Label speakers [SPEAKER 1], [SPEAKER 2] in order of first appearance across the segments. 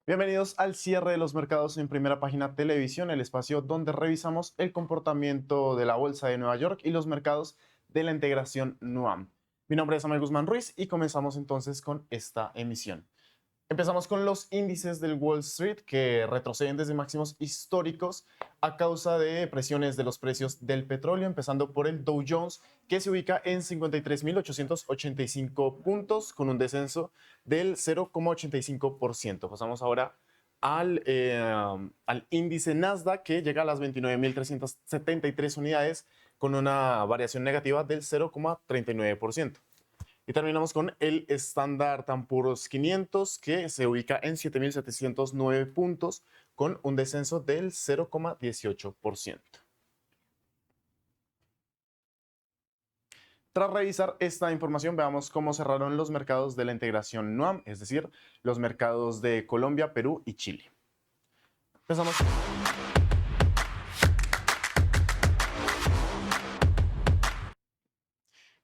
[SPEAKER 1] Bienvenidos al cierre de los mercados en Primera Página Televisión, el espacio donde revisamos el comportamiento de la Bolsa de Nueva York y los mercados de la integración NUAM. Mi nombre es Samuel Guzmán Ruiz y comenzamos entonces con esta emisión. Empezamos con los índices del Wall Street que retroceden desde máximos históricos a causa de presiones de los precios del petróleo, empezando por el Dow Jones, que se ubica en 53.885 puntos con un descenso del 0,85%. Pasamos ahora al índice Nasdaq, que llega a las 29.373 unidades con una variación negativa del 0,39%. Y terminamos con el Standard & Poor's 500, que se ubica en 7.709 puntos con un descenso del 0,18%. Tras revisar esta información, veamos cómo cerraron los mercados de la integración NUAM, es decir, los mercados de Colombia, Perú y Chile. Empezamos.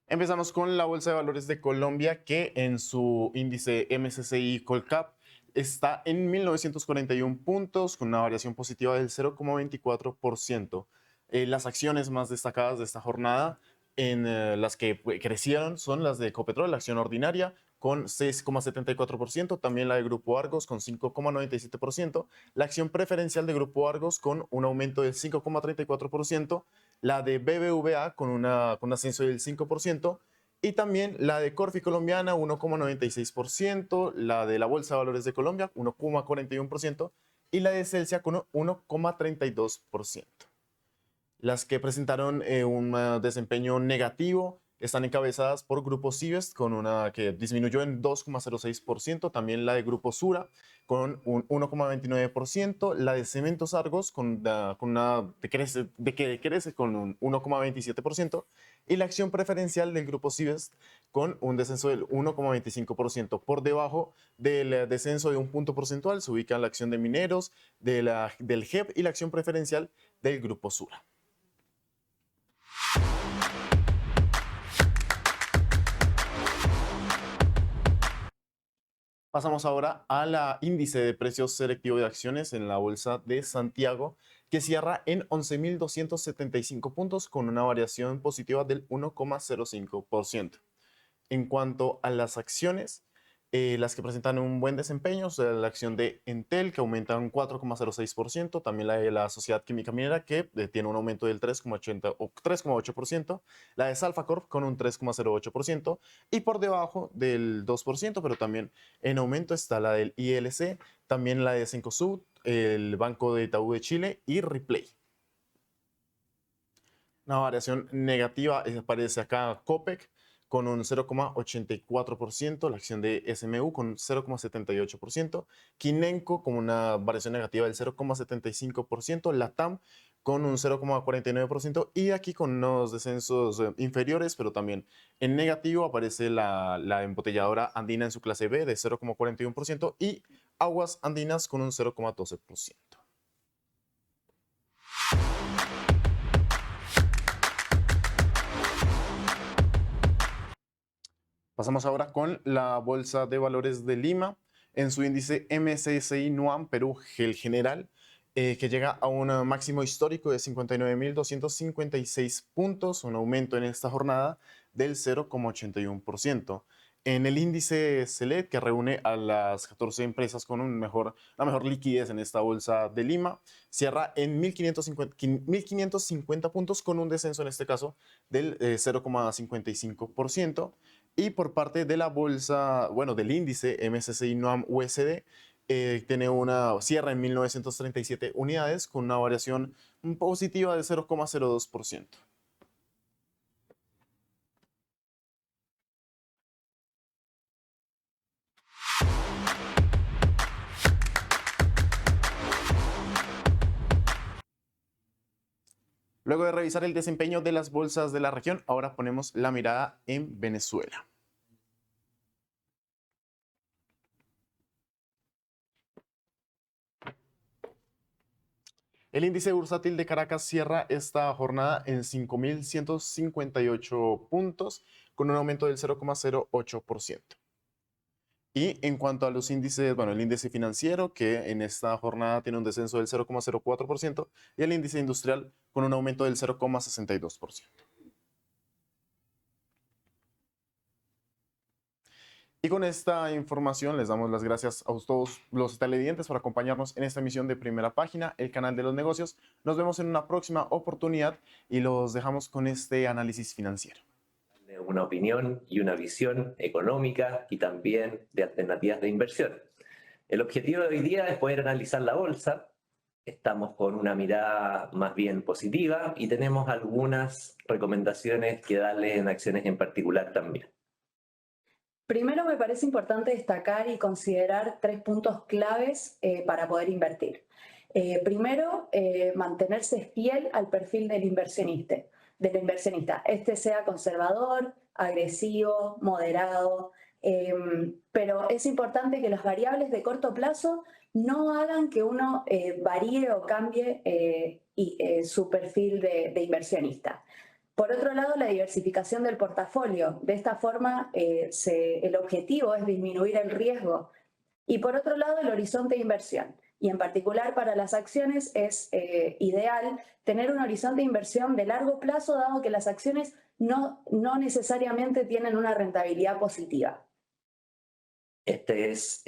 [SPEAKER 1] Empezamos con la Bolsa de Valores de Colombia, que en su índice MSCI Colcap está en 1941 puntos con una variación positiva del 0,24%. Las acciones más destacadas de esta jornada en las que crecieron son las de Ecopetrol, la acción ordinaria, con 6,74%, también la de Grupo Argos con 5,97%, la acción preferencial de Grupo Argos con un aumento del 5,34%, la de BBVA con un ascenso del 5%, y también la de Corfi Colombiana 1,96%, la de la Bolsa de Valores de Colombia 1,41% y la de Celsia con 1,32%. Las que presentaron un desempeño negativo están encabezadas por Grupo Cibest con una que disminuyó en 2,06%, también la de Grupo Sura con un 1,29%, la de Cementos Argos que decrece con un 1,27% y la acción preferencial del Grupo Cibest con un descenso del 1,25%. Por debajo del descenso de un punto porcentual se ubica la acción de Mineros, del GEP y la acción preferencial del Grupo Sura. Pasamos ahora a la índice de precios selectivo de acciones en la Bolsa de Santiago, que cierra en 11.275 puntos con una variación positiva del 1,05%. En cuanto a las acciones, las que presentan un buen desempeño, o sea, la acción de Entel, que aumenta un 4,06%, también la de la Sociedad Química Minera, que tiene un aumento del 3,8%, la de Salfacorp con un 3,08%, y por debajo del 2%, pero también en aumento está la del ILC, también la de Cencosud, el Banco de Itaú de Chile y Ripley. Una variación negativa aparece acá Copec con un 0,84%, la acción de SMU con 0,78%, Kinenco con una variación negativa del 0,75%, Latam con un 0,49% y aquí con unos descensos inferiores, pero también en negativo aparece la embotelladora andina en su clase B de 0,41% y Aguas Andinas con un 0,12%. Pasamos ahora con la Bolsa de Valores de Lima en su índice MSCI NUAM Perú el General, que llega a un máximo histórico de 59.256 puntos, un aumento en esta jornada del 0,81%. En el índice Select, que reúne a las 14 empresas con una mejor liquidez en esta bolsa de Lima, cierra en 1.550 puntos con un descenso en este caso del 0,55%. Y por parte de la bolsa, bueno, del índice MSCI NUAM USD, tiene una cierra en 1937 unidades con una variación positiva de 0,02%. Luego de revisar el desempeño de las bolsas de la región, ahora ponemos la mirada en Venezuela. El índice bursátil de Caracas cierra esta jornada en 5.158 puntos con un aumento del 0,08%. Y en cuanto a los índices, bueno, el índice financiero, que en esta jornada tiene un descenso del 0,04%, y el índice industrial con un aumento del 0,62%. Y con esta información les damos las gracias a todos los televidentes por acompañarnos en esta emisión de Primera Página, el canal de los negocios. Nos vemos en una próxima oportunidad y los dejamos con este análisis financiero.
[SPEAKER 2] Una opinión y una visión económica y también de alternativas de inversión. El objetivo de hoy día es poder analizar la bolsa. Estamos con una mirada más bien positiva y tenemos algunas recomendaciones que darle en acciones en particular también.
[SPEAKER 3] Primero, me parece importante destacar y considerar 3 puntos claves para poder invertir. Primero, mantenerse fiel al perfil del inversionista. Este sea conservador, agresivo, moderado, pero es importante que las variables de corto plazo no hagan que uno varíe o cambie su perfil de inversionista. Por otro lado, la diversificación del portafolio. De esta forma, el objetivo es disminuir el riesgo. Y por otro lado, el horizonte de inversión. Y en particular para las acciones es ideal tener un horizonte de inversión de largo plazo, dado que las acciones no necesariamente tienen una rentabilidad positiva.
[SPEAKER 2] Este es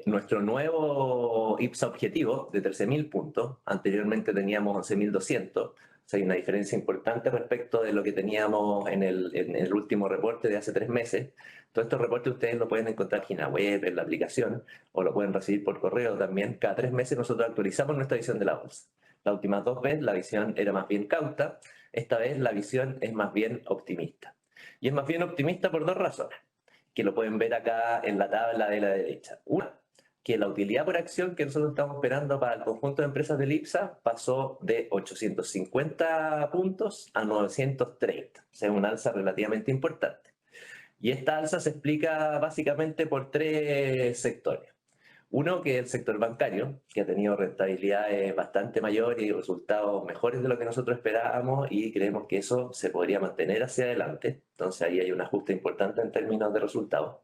[SPEAKER 2] nuestro nuevo IPSA objetivo de 13.000 puntos. Anteriormente teníamos 11.200. O sea, hay una diferencia importante respecto de lo que teníamos en el último reporte de hace 3 meses. Todos estos reportes ustedes lo pueden encontrar en la web, en la aplicación, o lo pueden recibir por correo también. Cada 3 meses nosotros actualizamos nuestra visión de la bolsa. Las últimas 2 veces la visión era más bien cauta. Esta vez la visión es más bien optimista. Y es más bien optimista por 2 razones, que lo pueden ver acá en la tabla de la derecha. Una, que la utilidad por acción que nosotros estamos esperando para el conjunto de empresas del IPSA pasó de 850 puntos a 930, o sea, una alza relativamente importante. Y esta alza se explica básicamente por 3 sectores. Uno, que es el sector bancario, que ha tenido rentabilidades bastante mayores y resultados mejores de lo que nosotros esperábamos, y creemos que eso se podría mantener hacia adelante. Entonces ahí hay un ajuste importante en términos de resultados.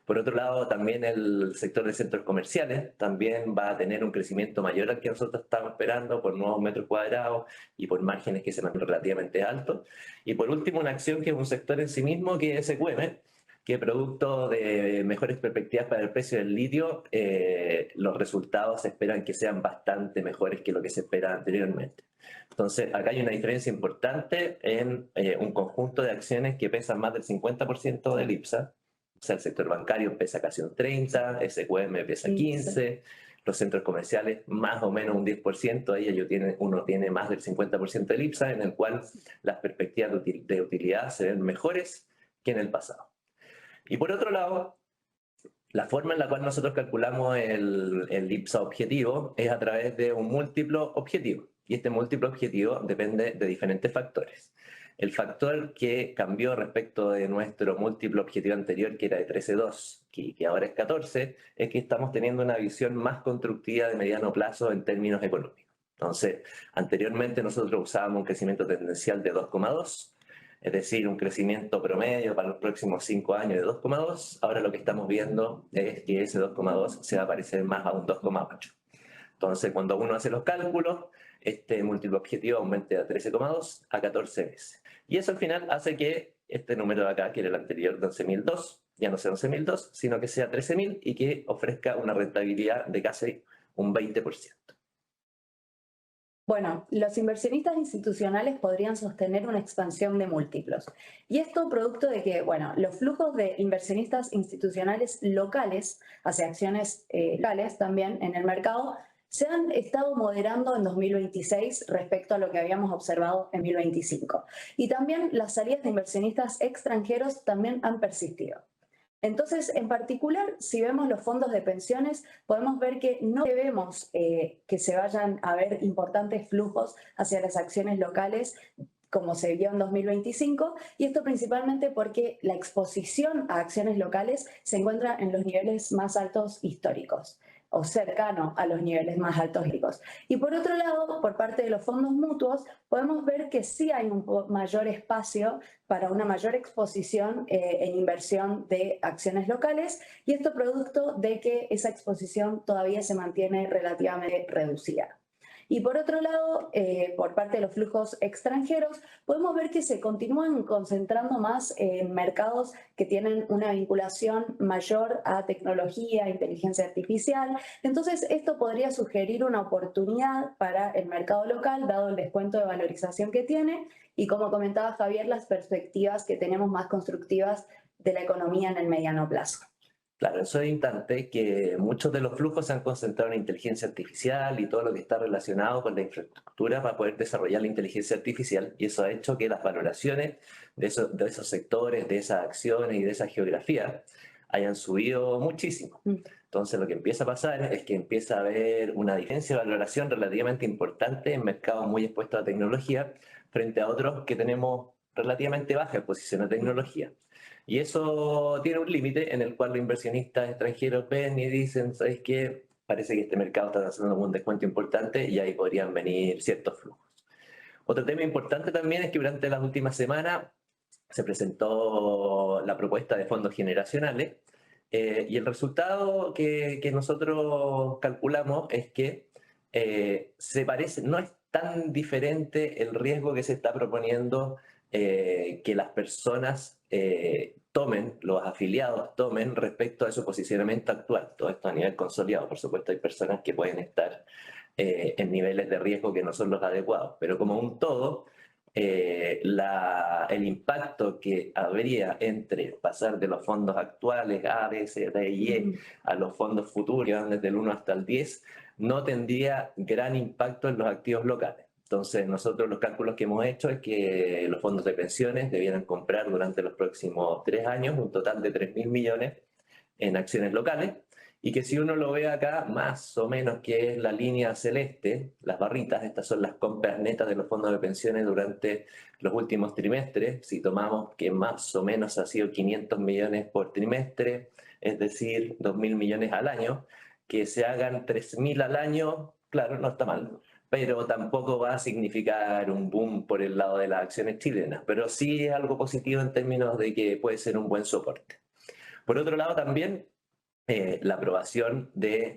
[SPEAKER 2] Por otro lado, también el sector de centros comerciales también va a tener un crecimiento mayor al que nosotros estamos esperando por nuevos metros cuadrados y por márgenes que se mantienen relativamente altos. Y por último, una acción que es un sector en sí mismo, que es SQM, que producto de mejores perspectivas para el precio del litio, los resultados se esperan que sean bastante mejores que lo que se esperaba anteriormente. Entonces, acá hay una diferencia importante en un conjunto de acciones que pesan más del 50% del IPSA. O sea, el sector bancario pesa casi un 30%, SQM pesa 15%, los centros comerciales más o menos un 10%, ahí uno tiene más del 50% del IPSA, en el cual las perspectivas de utilidad se ven mejores que en el pasado. Y por otro lado, la forma en la cual nosotros calculamos el IPSA objetivo es a través de un múltiplo objetivo. Y este múltiplo objetivo depende de diferentes factores. El factor que cambió respecto de nuestro múltiplo objetivo anterior, que era de 13,2, que ahora es 14, es que estamos teniendo una visión más constructiva de mediano plazo en términos económicos. Entonces, anteriormente nosotros usábamos un crecimiento tendencial de 2,2, es decir, un crecimiento promedio para los próximos 5 años de 2,2. Ahora lo que estamos viendo es que ese 2,2 se va a parecer más a un 2,8. Entonces, cuando uno hace los cálculos, este múltiplo objetivo aumente a 13,2 a 14 veces. Y eso al final hace que este número de acá, que era el anterior de 11.002, ya no sea 11.002, sino que sea 13.000 y que ofrezca una rentabilidad de casi un 20%.
[SPEAKER 3] Bueno, los inversionistas institucionales podrían sostener una expansión de múltiplos. Y esto producto de que, bueno, los flujos de inversionistas institucionales locales hacia acciones locales también en el mercado se han estado moderando en 2026 respecto a lo que habíamos observado en 2025. Y también las salidas de inversionistas extranjeros también han persistido. Entonces, en particular, si vemos los fondos de pensiones, podemos ver que no debemos que se vayan a ver importantes flujos hacia las acciones locales como se vio en 2025, y esto principalmente porque la exposición a acciones locales se encuentra en los niveles más altos históricos. o cercano a los niveles más altos históricos. Y por otro lado, por parte de los fondos mutuos, podemos ver que sí hay un mayor espacio para una mayor exposición en inversión de acciones locales, y esto producto de que esa exposición todavía se mantiene relativamente reducida. Y por otro lado, por parte de los flujos extranjeros, podemos ver que se continúan concentrando más en mercados que tienen una vinculación mayor a tecnología, inteligencia artificial. Entonces, esto podría sugerir una oportunidad para el mercado local, dado el descuento de valorización que tiene y, como comentaba Javier, las perspectivas que tenemos más constructivas de la economía en el mediano plazo.
[SPEAKER 2] Claro, eso es importante, que muchos de los flujos se han concentrado en inteligencia artificial y todo lo que está relacionado con la infraestructura para poder desarrollar la inteligencia artificial, y eso ha hecho que las valoraciones de esos sectores, de esas acciones y de esa geografía hayan subido muchísimo. Entonces lo que empieza a pasar es que empieza a haber una diferencia de valoración relativamente importante en mercados muy expuestos a tecnología frente a otros que tenemos relativamente baja exposición a tecnología. Y eso tiene un límite en el cual los inversionistas extranjeros ven y dicen, ¿sabes qué? Parece que este mercado está haciendo un descuento importante y ahí podrían venir ciertos flujos. Otro tema importante también es que durante las últimas semanas se presentó la propuesta de fondos generacionales, y el resultado que nosotros calculamos es que no es tan diferente el riesgo que se está proponiendo que las personas tomen, los afiliados tomen respecto a su posicionamiento actual. Todo esto a nivel consolidado. Por supuesto, hay personas que pueden estar en niveles de riesgo que no son los adecuados, pero como un todo, el impacto que habría entre pasar de los fondos actuales A, B, C, D y E a los fondos futuros, desde el 1 hasta el 10, no tendría gran impacto en los activos locales. Entonces, nosotros los cálculos que hemos hecho es que los fondos de pensiones debieran comprar durante los próximos 3 años un total de 3.000 millones en acciones locales, y que si uno lo ve acá, más o menos que es la línea celeste, las barritas, estas son las compras netas de los fondos de pensiones durante los últimos trimestres. Si tomamos que más o menos ha sido 500 millones por trimestre, es decir, 2.000 millones al año, que se hagan 3.000 al año, claro, no está mal, pero tampoco va a significar un boom por el lado de las acciones chilenas, pero sí es algo positivo en términos de que puede ser un buen soporte. Por otro lado, también la aprobación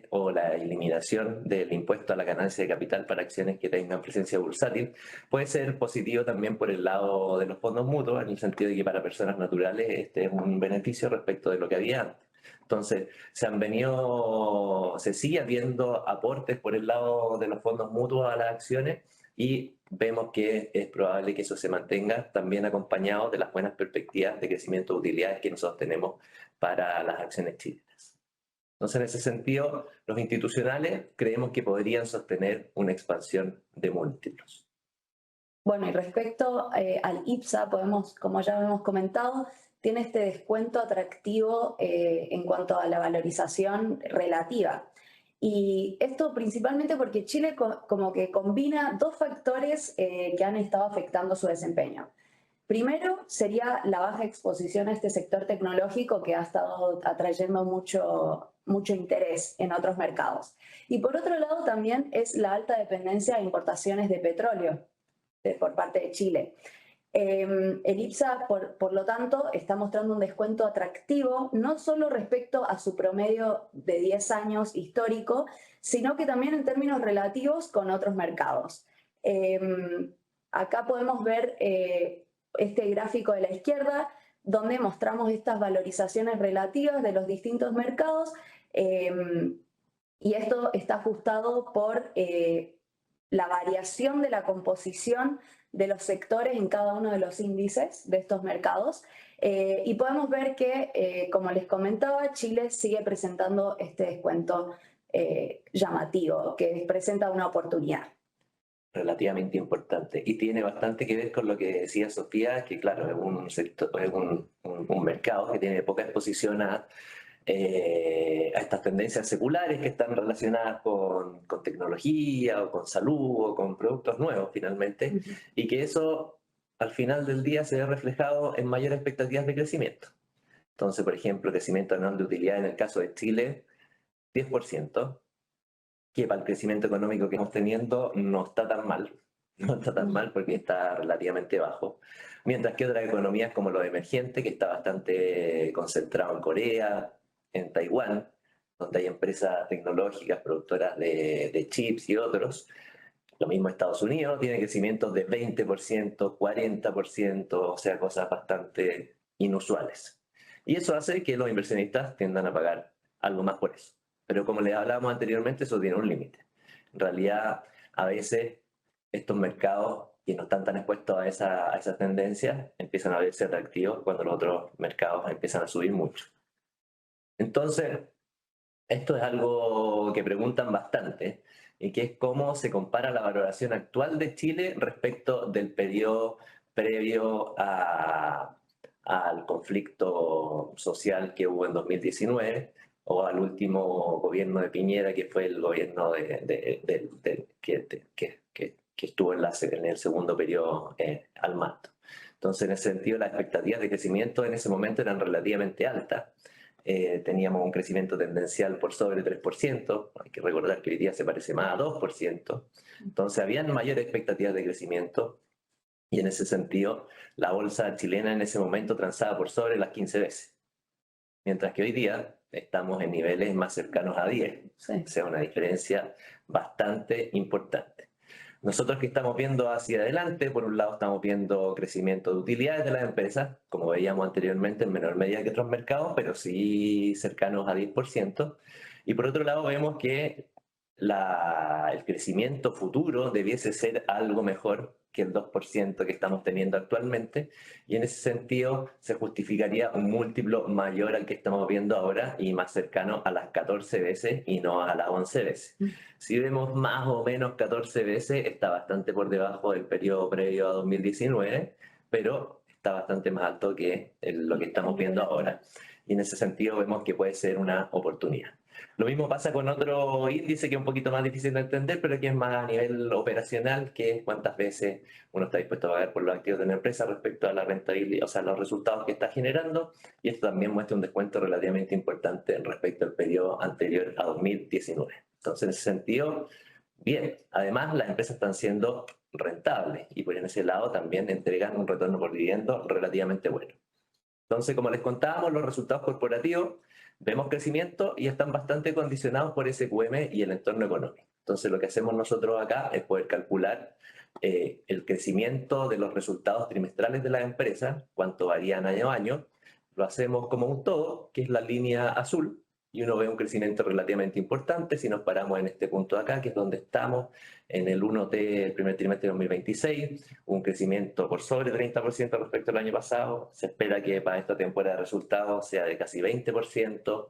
[SPEAKER 2] o la eliminación del impuesto a la ganancia de capital para acciones que tengan presencia bursátil puede ser positivo también por el lado de los fondos mutuos, en el sentido de que para personas naturales este es un beneficio respecto de lo que había antes. Entonces, se sigue viendo aportes por el lado de los fondos mutuos a las acciones, y vemos que es probable que eso se mantenga también acompañado de las buenas perspectivas de crecimiento de utilidades que nosotros tenemos para las acciones chilenas. Entonces, en ese sentido, los institucionales creemos que podrían sostener una expansión de múltiplos.
[SPEAKER 3] Bueno, y respecto al IPSA, como ya hemos comentado, tiene este descuento atractivo en cuanto a la valorización relativa. Y esto principalmente porque Chile como que combina dos factores que han estado afectando su desempeño. Primero sería la baja exposición a este sector tecnológico, que ha estado atrayendo mucho interés en otros mercados. Y por otro lado también es la alta dependencia de importaciones de petróleo por parte de Chile. El IPSA, por lo tanto, está mostrando un descuento atractivo, no solo respecto a su promedio de 10 años histórico, sino que también en términos relativos con otros mercados. Acá podemos ver este gráfico de la izquierda, donde mostramos estas valorizaciones relativas de los distintos mercados, y esto está ajustado por la variación de la composición de los sectores en cada uno de los índices de estos mercados, y podemos ver que, como les comentaba, Chile sigue presentando este descuento llamativo, que presenta una oportunidad
[SPEAKER 2] Relativamente importante, y tiene bastante que ver con lo que decía Sofía, que claro, es un sector, es un mercado que tiene poca exposición a estas tendencias seculares que están relacionadas con tecnología o con salud o con productos nuevos finalmente, y que eso al final del día se ve reflejado en mayores expectativas de crecimiento. Entonces, por ejemplo, crecimiento anual de utilidad en el caso de Chile, 10%, que para el crecimiento económico que estamos teniendo no está tan mal. No está tan mal porque está relativamente bajo. Mientras que otras economías como lo emergente, que está bastante concentrado en Corea, en Taiwán, donde hay empresas tecnológicas, productoras de chips y otros. Lo mismo Estados Unidos, tiene crecimientos de 20%, 40%, o sea, cosas bastante inusuales. Y eso hace que los inversionistas tiendan a pagar algo más por eso. Pero como les hablábamos anteriormente, eso tiene un límite. En realidad, a veces estos mercados que no están tan expuestos a esas tendencias empiezan a verse atractivos cuando los otros mercados empiezan a subir mucho. Entonces, esto es algo que preguntan bastante y que es cómo se compara la valoración actual de Chile respecto del periodo previo al conflicto social que hubo en 2019 o al último gobierno de Piñera, que fue el gobierno que estuvo en el segundo periodo al mando. Entonces, en ese sentido, las expectativas de crecimiento en ese momento eran relativamente altas. Teníamos un crecimiento tendencial por sobre 3%, hay que recordar que hoy día se parece más a 2%, entonces habían mayores expectativas de crecimiento y en ese sentido la bolsa chilena en ese momento transaba por sobre las 15 veces, mientras que hoy día estamos en niveles más cercanos a 10,
[SPEAKER 3] Sí.
[SPEAKER 2] o sea, una diferencia bastante importante. Nosotros que estamos viendo hacia adelante, por un lado estamos viendo crecimiento de utilidades de las empresas, como veíamos anteriormente, en menor medida que otros mercados, pero sí cercanos a 10%. Y por otro lado vemos que el crecimiento futuro debiese ser algo mejor que el 2% que estamos teniendo actualmente, y en ese sentido se justificaría un múltiplo mayor al que estamos viendo ahora y más cercano a las 14 veces y no a las 11 veces. Si vemos más o menos 14 veces, está bastante por debajo del periodo previo a 2019, pero está bastante más alto que lo que estamos viendo ahora. Y en ese sentido vemos que puede ser una oportunidad. Lo mismo pasa con otro índice que es un poquito más difícil de entender, pero que es más a nivel operacional, que es cuántas veces uno está dispuesto a pagar por los activos de una empresa respecto a la rentabilidad, o sea, los resultados que está generando, y esto también muestra un descuento relativamente importante respecto al periodo anterior a 2019. Entonces, en ese sentido, bien. Además, las empresas están siendo rentables y por ese lado también entregan un retorno por dividendo relativamente bueno. Entonces, como les contábamos, los resultados corporativos, vemos crecimiento y están bastante condicionados por SQM y el entorno económico. Entonces, lo que hacemos nosotros acá es poder calcular el crecimiento de los resultados trimestrales de las empresas, cuánto varían año a año. Lo hacemos como un todo, que es la línea azul, y uno ve un crecimiento relativamente importante si nos paramos en este punto de acá, que es donde estamos, en el 1T, el primer trimestre de 2026, un crecimiento por sobre 30% respecto al año pasado. Se espera que para esta temporada de resultados sea de casi 20%,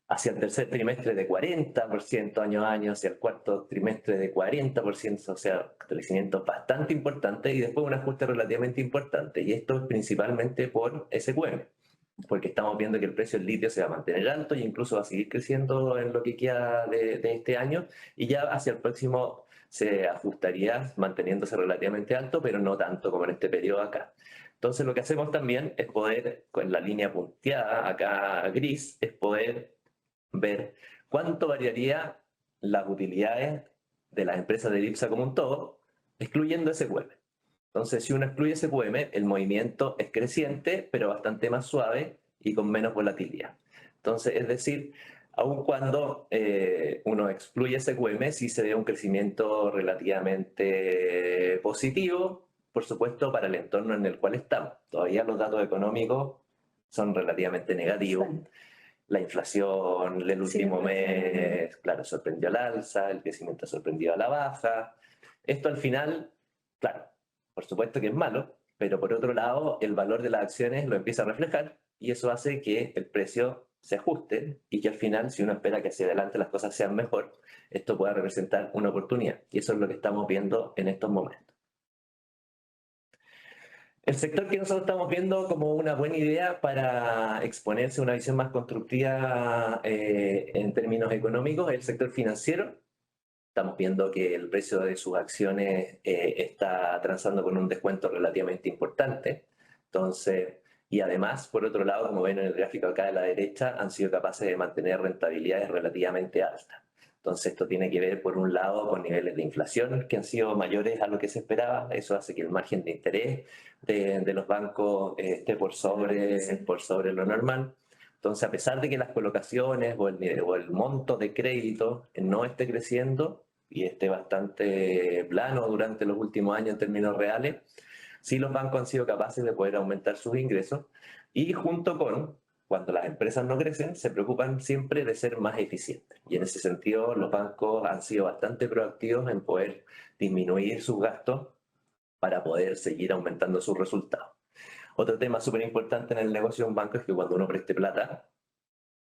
[SPEAKER 2] hacia el tercer trimestre de 40% año a año, hacia el cuarto trimestre de 40%, o sea, crecimiento bastante importante, y después un ajuste relativamente importante, y esto es principalmente por SQM, porque estamos viendo que el precio del litio se va a mantener alto e incluso va a seguir creciendo en lo que queda de este año, y ya hacia el próximo se ajustaría manteniéndose relativamente alto, pero no tanto como en este periodo acá. Entonces lo que hacemos también es poder, con la línea punteada acá gris, es poder ver cuánto variaría las utilidades de las empresas de IPSA como un todo, excluyendo SQM. Entonces, si uno excluye SQM, el movimiento es creciente, pero bastante más suave y con menos volatilidad. Entonces, es decir, aun cuando uno excluye SQM, sí se ve un crecimiento relativamente positivo, por supuesto, para el entorno en el cual estamos. Todavía los datos económicos son relativamente negativos.
[SPEAKER 3] Sí.
[SPEAKER 2] La inflación del último
[SPEAKER 3] Sí,
[SPEAKER 2] mes, claro, sorprendió al alza, el crecimiento sorprendió a la baja. Esto al final, claro, por supuesto que es malo, pero por otro lado, el valor de las acciones lo empieza a reflejar y eso hace que el precio se ajuste y que al final, si uno espera que hacia adelante las cosas sean mejor, esto pueda representar una oportunidad. Y eso es lo que estamos viendo en estos momentos. El sector que nosotros estamos viendo como una buena idea para exponerse a una visión más constructiva en términos económicos es el sector financiero. Estamos viendo que el precio de sus acciones está transando con un descuento relativamente importante. Entonces, y además, por otro lado, como ven en el gráfico acá de la derecha, han sido capaces de mantener rentabilidades relativamente altas. Entonces esto tiene que ver, por un lado, con niveles de inflación que han sido mayores a lo que se esperaba. Eso hace que el margen de interés de los bancos esté por sobre lo normal. Entonces, a pesar de que las colocaciones o el monto de crédito no esté creciendo y esté bastante plano durante los últimos años en términos reales, sí los bancos han sido capaces de poder aumentar sus ingresos y junto con, cuando las empresas no crecen, se preocupan siempre de ser más eficientes. Y en ese sentido, los bancos han sido bastante proactivos en poder disminuir sus gastos para poder seguir aumentando sus resultados. Otro tema súper importante en el negocio de un banco es que cuando uno preste plata,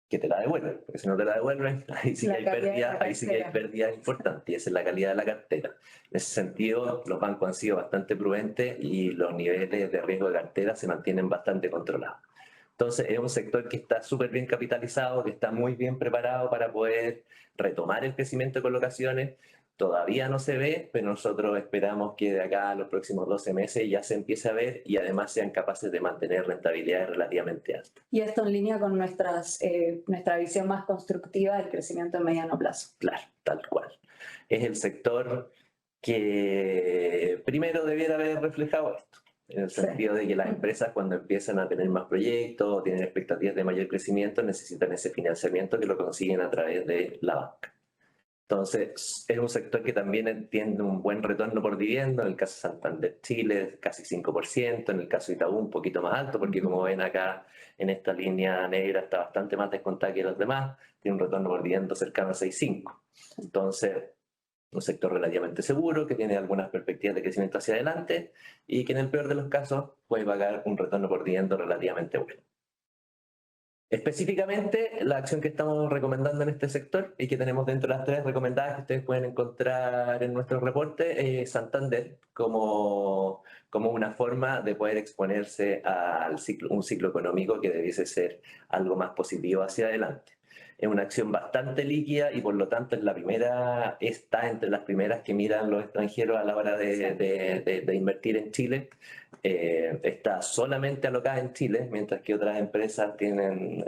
[SPEAKER 2] que te la devuelven, porque si no te la devuelven, ahí sí que hay pérdidas importantes, y esa es la calidad de la cartera. En ese sentido, los bancos han sido bastante prudentes y los niveles de riesgo de cartera se mantienen bastante controlados. Entonces, es un sector que está súper bien capitalizado, que está muy bien preparado para poder retomar el crecimiento de colocaciones. Todavía no se ve, pero nosotros esperamos que de acá a los próximos 12 meses ya se empiece a ver y además sean capaces de mantener rentabilidades relativamente altas.
[SPEAKER 3] Y esto en línea con nuestra visión más constructiva del crecimiento en mediano plazo.
[SPEAKER 2] Claro, tal cual. Es el sector que primero debiera haber reflejado esto, en el sentido de que las empresas, cuando empiezan a tener más proyectos o tienen expectativas de mayor crecimiento, necesitan ese financiamiento que lo consiguen a través de la banca. Entonces, es un sector que también tiene un buen retorno por dividendo. En el caso de Santander Chile, casi 5%. En el caso de Itaú, un poquito más alto, porque como ven acá en esta línea negra está bastante más descontada que los demás. Tiene un retorno por dividendo cercano a 6,5. Entonces, un sector relativamente seguro, que tiene algunas perspectivas de crecimiento hacia adelante y que en el peor de los casos puede pagar un retorno por dividendo relativamente bueno. Específicamente, la acción que estamos recomendando en este sector y que tenemos dentro de las 3 recomendadas que ustedes pueden encontrar en nuestro reporte, es Santander como una forma de poder exponerse a un ciclo económico que debiese ser algo más positivo hacia adelante. Es una acción bastante líquida y por lo tanto está entre las primeras que miran los extranjeros a la hora de invertir en Chile. Está solamente alocada en Chile, mientras que otras empresas tienen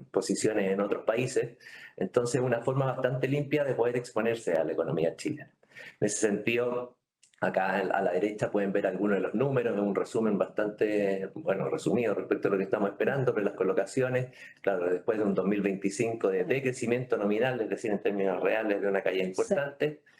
[SPEAKER 2] posiciones en otros países. Entonces, es una forma bastante limpia de poder exponerse a la economía chilena. En ese sentido, acá a la derecha pueden ver algunos de los números, un resumen bastante, resumido respecto a lo que estamos esperando, pero las colocaciones, claro, después de un 2025 de crecimiento nominal, es decir, en términos reales, de una caída importante. Sí.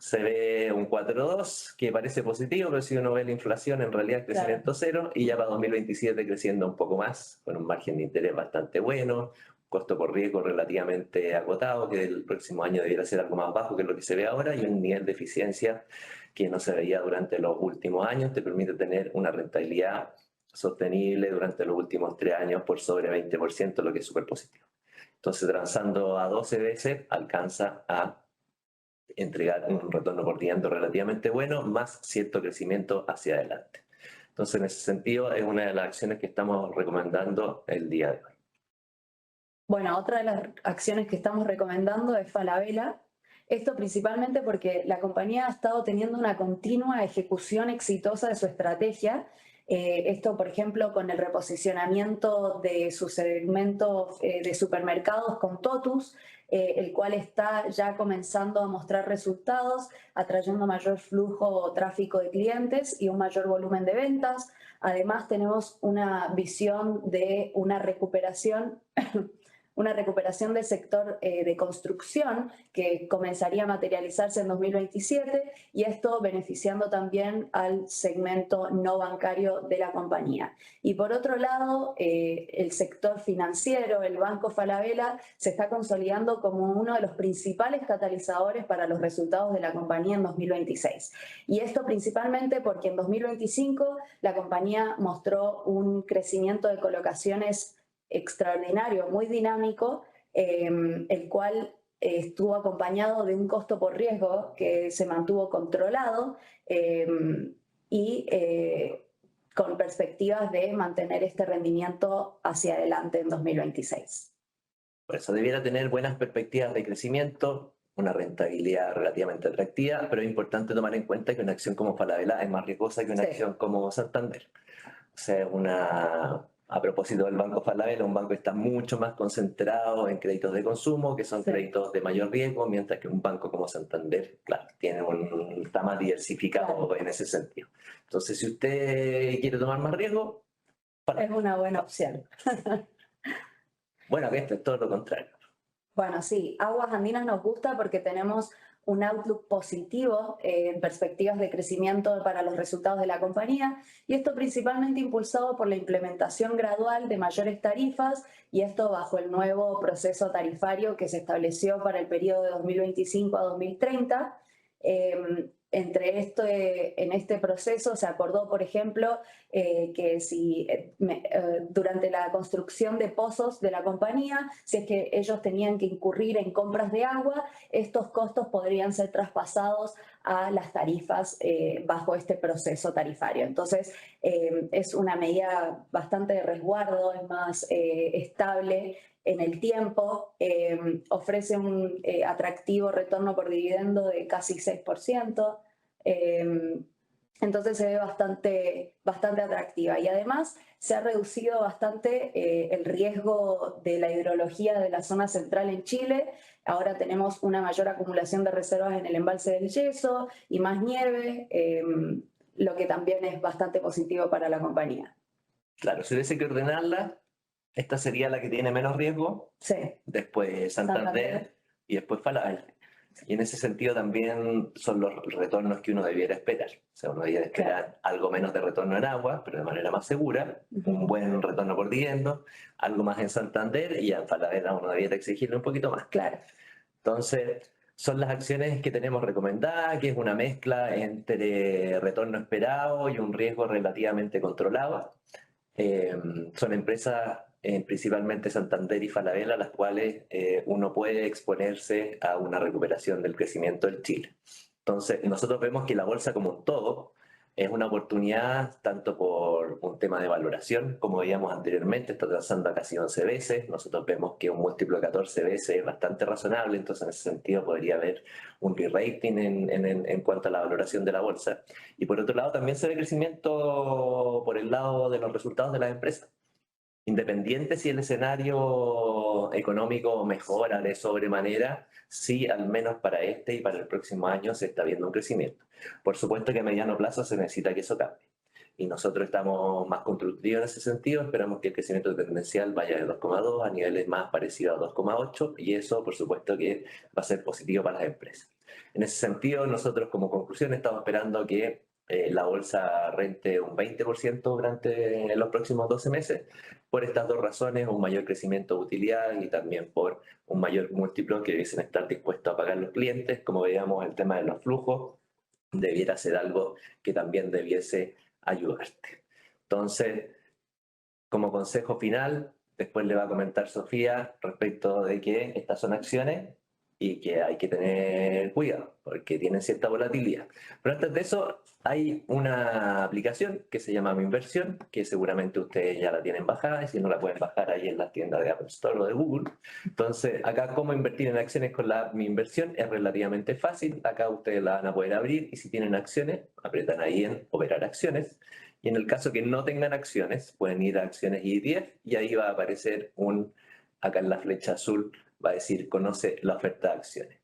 [SPEAKER 2] Se ve un 4,2, que parece positivo, pero si uno ve la inflación, en realidad crecimiento cero, y ya para 2027 creciendo un poco más, con un margen de interés bastante bueno, costo por riesgo relativamente agotado, que el próximo año debiera ser algo más bajo que lo que se ve ahora, y un nivel de eficiencia que no se veía durante los últimos años, te permite tener una rentabilidad sostenible durante los últimos 3 años por sobre 20%, lo que es súper positivo. Entonces, transando a 12 veces, alcanza a entregar un retorno por dividendo relativamente bueno, más cierto crecimiento hacia adelante. Entonces, en ese sentido, es una de las acciones que estamos recomendando el día de hoy.
[SPEAKER 3] Bueno, otra de las acciones que estamos recomendando es Falabella. Esto principalmente porque la compañía ha estado teniendo una continua ejecución exitosa de su estrategia. Esto, por ejemplo, con el reposicionamiento de su segmento de supermercados con Totus, el cual está ya comenzando a mostrar resultados, atrayendo mayor flujo o tráfico de clientes y un mayor volumen de ventas. Además, tenemos una visión de una recuperación del sector de construcción que comenzaría a materializarse en 2027 y esto beneficiando también al segmento no bancario de la compañía. Y por otro lado, el sector financiero, el Banco Falabella, se está consolidando como uno de los principales catalizadores para los resultados de la compañía en 2026. Y esto principalmente porque en 2025 la compañía mostró un crecimiento de colocaciones extraordinario, muy dinámico, el cual estuvo acompañado de un costo por riesgo que se mantuvo controlado y con perspectivas de mantener este rendimiento hacia adelante en 2026.
[SPEAKER 2] Por eso debiera tener buenas perspectivas de crecimiento, una rentabilidad relativamente atractiva, pero es importante tomar en cuenta que una acción como Falabella es más riesgosa que una acción como Santander. O sea, A propósito del Banco Falabella, un banco que está mucho más concentrado en créditos de consumo, que son créditos de mayor riesgo, mientras que un banco como Santander, claro, está más diversificado en ese sentido. Entonces, si usted quiere tomar más riesgo,
[SPEAKER 3] es una buena opción.
[SPEAKER 2] Bueno, que esto es todo lo contrario.
[SPEAKER 3] Bueno, sí, Aguas Andinas nos gusta porque tenemos un outlook positivo en perspectivas de crecimiento para los resultados de la compañía, y esto principalmente impulsado por la implementación gradual de mayores tarifas, y esto bajo el nuevo proceso tarifario que se estableció para el periodo de 2025 a 2030. En este proceso se acordó, por ejemplo, que si durante la construcción de pozos de la compañía, si es que ellos tenían que incurrir en compras de agua, estos costos podrían ser traspasados a las tarifas bajo este proceso tarifario. Entonces, es una medida bastante de resguardo, es más estable en el tiempo, ofrece un atractivo retorno por dividendo de casi 6%, entonces se ve bastante atractiva, y además se ha reducido bastante el riesgo de la hidrología de la zona central en Chile. Ahora tenemos una mayor acumulación de reservas en el embalse del Yeso y más nieve, lo que también es bastante positivo para la compañía.
[SPEAKER 2] Claro, si hubiese que ordenarla, esta sería la que tiene menos riesgo,
[SPEAKER 3] sí.
[SPEAKER 2] Después Santander y después Falabella. Y en ese sentido también son los retornos que uno debiera esperar. O sea, uno debiera esperar algo menos de retorno en agua, pero de manera más segura, un buen retorno por dividendo, algo más en Santander, y en Falabella uno debiera exigirle un poquito más.
[SPEAKER 3] Claro.
[SPEAKER 2] Entonces, son las acciones que tenemos recomendadas, que es una mezcla entre retorno esperado y un riesgo relativamente controlado. Son empresas, principalmente Santander y Falabella, las cuales uno puede exponerse a una recuperación del crecimiento del Chile. Entonces, nosotros vemos que la bolsa como un todo es una oportunidad tanto por un tema de valoración, como veíamos anteriormente, está transando a casi 11 veces. Nosotros vemos que un múltiplo de 14 veces es bastante razonable, entonces en ese sentido podría haber un re-rating en cuanto a la valoración de la bolsa. Y por otro lado también se ve crecimiento por el lado de los resultados de las empresas. Independiente si el escenario económico mejora de sobremanera, sí, al menos para este y para el próximo año se está viendo un crecimiento. Por supuesto que a mediano plazo se necesita que eso cambie. Y nosotros estamos más constructivos en ese sentido, esperamos que el crecimiento tendencial vaya de 2,2 a niveles más parecidos a 2,8, y eso por supuesto que va a ser positivo para las empresas. En ese sentido, nosotros como conclusión estamos esperando que la bolsa rente un 20% durante los próximos 12 meses, por estas dos razones: un mayor crecimiento de utilidad y también por un mayor múltiplo que debiesen estar dispuestos a pagar los clientes. Como veíamos, el tema de los flujos debiera ser algo que también debiese ayudarte. Entonces, como consejo final, después le va a comentar Sofía respecto de que estas son acciones y que hay que tener cuidado porque tienen cierta volatilidad. Pero antes de eso, hay una aplicación que se llama Mi Inversión, que seguramente ustedes ya la tienen bajada, y si no la pueden bajar ahí en las tiendas de Apple Store o de Google. Entonces, acá cómo invertir en acciones con la Mi Inversión es relativamente fácil. Acá ustedes la van a poder abrir y si tienen acciones, apretan ahí en Operar Acciones. Y en el caso que no tengan acciones, pueden ir a Acciones y ETF y ahí va a aparecer acá en la flecha azul, va a decir Conoce la oferta de acciones.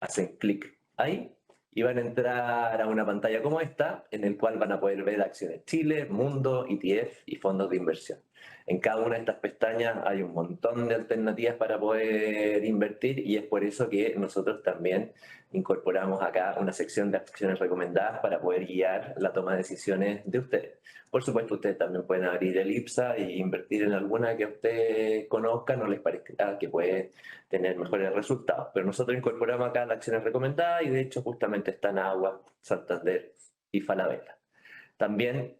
[SPEAKER 2] Hacen clic ahí y van a entrar a una pantalla como esta, en el cual van a poder ver Acciones Chile, Mundo, ETF y fondos de inversión. En cada una de estas pestañas hay un montón de alternativas para poder invertir, y es por eso que nosotros también incorporamos acá una sección de acciones recomendadas para poder guiar la toma de decisiones de ustedes. Por supuesto, ustedes también pueden abrir el IPSA e invertir en alguna que ustedes conozcan o les parezca que puede tener mejores resultados. Pero nosotros incorporamos acá las acciones recomendadas y de hecho justamente están Agua, Santander y Falabella. También,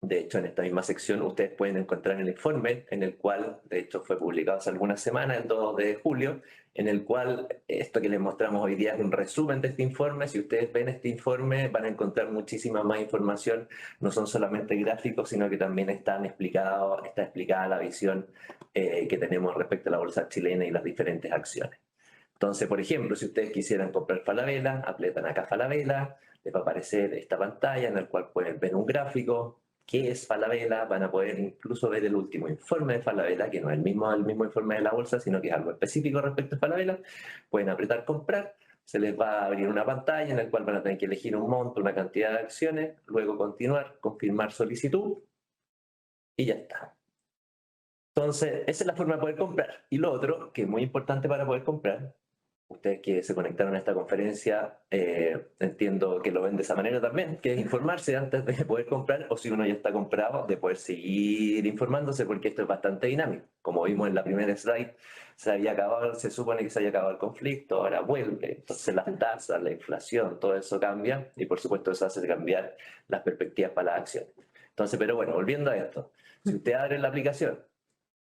[SPEAKER 2] de hecho, en esta misma sección ustedes pueden encontrar el informe, en el cual, de hecho, fue publicado hace algunas semanas, el 2 de julio, en el cual esto que les mostramos hoy día es un resumen de este informe. Si ustedes ven este informe van a encontrar muchísima más información, no son solamente gráficos, sino que también está explicada la visión que tenemos respecto a la bolsa chilena y las diferentes acciones. Entonces, por ejemplo, si ustedes quisieran comprar Falabella, aprietan acá Falabella, les va a aparecer esta pantalla en la cual pueden ver un gráfico qué es Falabella, van a poder incluso ver el último informe de Falabella, que no es el mismo informe de la bolsa, sino que es algo específico respecto a Falabella. Pueden apretar comprar, se les va a abrir una pantalla en la cual van a tener que elegir un monto, una cantidad de acciones, luego continuar, confirmar solicitud y ya está. Entonces, esa es la forma de poder comprar. Y lo otro, que es muy importante para poder comprar, ustedes que se conectaron a esta conferencia, entiendo que lo ven de esa manera también, que es informarse antes de poder comprar, o si uno ya está comprado, de poder seguir informándose, porque esto es bastante dinámico. Como vimos en la primera slide, se supone que se había acabado el conflicto, ahora vuelve. Entonces las tasas, la inflación, todo eso cambia, y por supuesto eso hace cambiar las perspectivas para las acciones. Entonces, pero bueno, volviendo a esto, si usted abre la aplicación,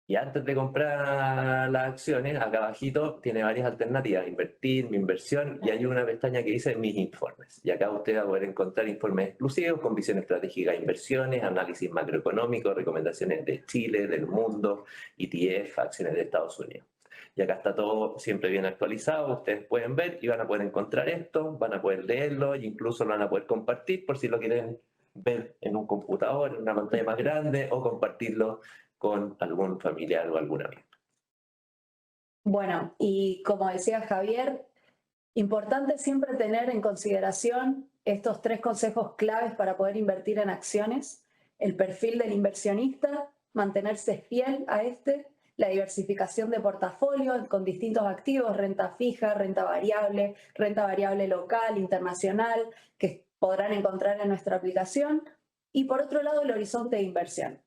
[SPEAKER 2] y antes de comprar las acciones, acá abajito tiene varias alternativas, invertir, mi inversión, y hay una pestaña que dice mis informes. Y acá usted va a poder encontrar informes exclusivos con visión estratégica de inversiones, análisis macroeconómico, recomendaciones de Chile, del mundo, ETF, acciones de Estados Unidos. Y acá está todo siempre bien actualizado, ustedes pueden ver y van a poder encontrar esto, van a poder leerlo e incluso lo van a poder compartir por si lo quieren ver en un computador, en una pantalla más grande, o compartirlo con algún familiar o algún amigo.
[SPEAKER 3] Bueno, y como decía Javier, importante siempre tener en consideración estos 3 consejos claves para poder invertir en acciones: el perfil del inversionista, mantenerse fiel a este, la diversificación de portafolio con distintos activos, renta fija, renta variable local, internacional, que podrán encontrar en nuestra aplicación, y por otro lado el horizonte de inversión.